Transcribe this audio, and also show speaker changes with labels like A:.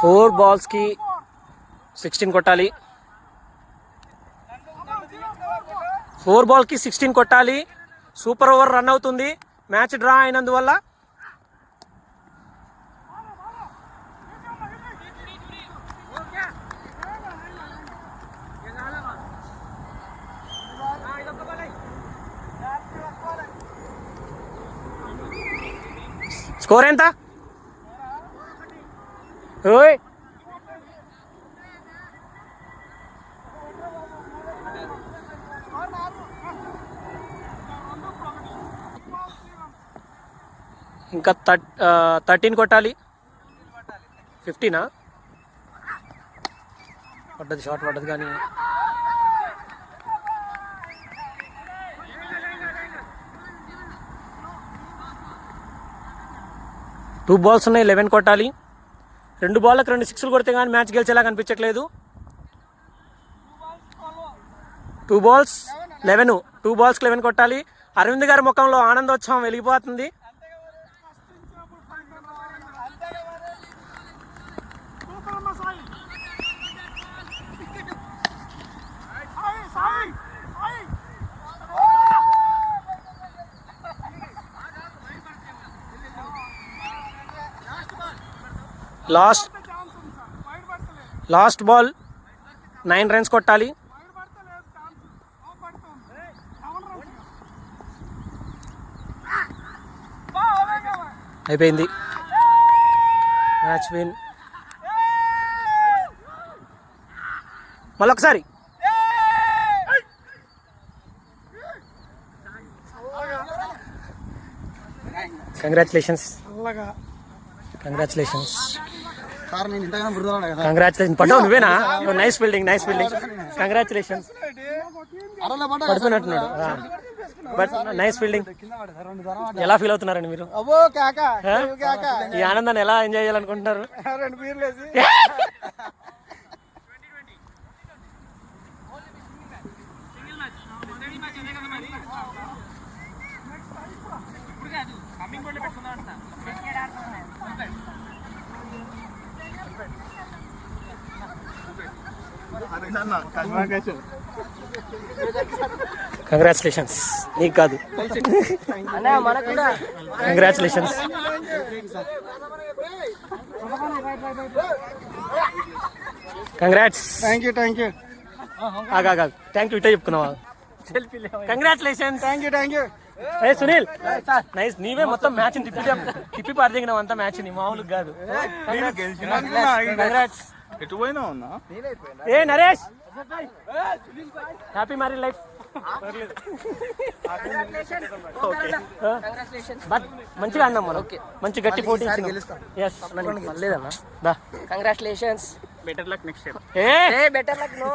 A: 4 balls కి 16 కొట్టాలి. 4 ballకి 16 కొట్టాలి. సూపర్ ఓవర్ రన్ అవుతుంది. మ్యాచ్ డ్రా అయినందువల్ల స్కోర్ ఎంత? ఓయ్ ఇంకా 13 కొట్టాలి. 15 పడ్డది, షాట్ పడ్డది కానీ 2 balls ఉన్నాయి. 11 కొట్టాలి. 2 బాళ్ళకి 2 6లు కొడితే కానీ మ్యాచ్ గెలిచేలా కనిపించట్లేదు. 2 balls 11. 2 balls 11 కొట్టాలి. అరవింద్ గారి ముఖంలో ఆనందోత్సవం వెలిగిపోతుంది. లాస్ట్ బాల్ 9 runs కొట్టాలి. అయిపోయింది. Match win. మళ్ళొకసారి కంగ్రాచులేషన్స్. పడ్డావు నువ్వేనా? Nice fielding. కంగ్రాచులేషన్స్. పడుతున్నట్టున్నాడు బట్ నైస్ ఫీల్డింగ్. ఎలా ఫీల్ అవుతున్నారండి మీరు? ఈ ఆనందాన్ని ఎలా ఎంజాయ్ చేయాలనుకుంటున్నారు? కంగ్రాచులేషన్స్. నీకు కాదు, కంగ్రాచులేషన్స్. కంగ్రాట్స్. Thank you. ఇటే చెప్పుకున్నావా? కంగ్రాచులేషన్స్. Thank you. ఏ సునీల్, నైస్. నీవే మొత్తం మ్యాచ్ తిప్పి పారదిగినావు అంతా మ్యాచ్ ని, మామూలు కాదు. కంగ్రాట్స్. ఏ Naresh, happy married life. But మంచిగా అన్నాం మనం, మంచి గట్టి పోటీ.
B: Congratulations.
A: Better luck next time.
B: Better luck. No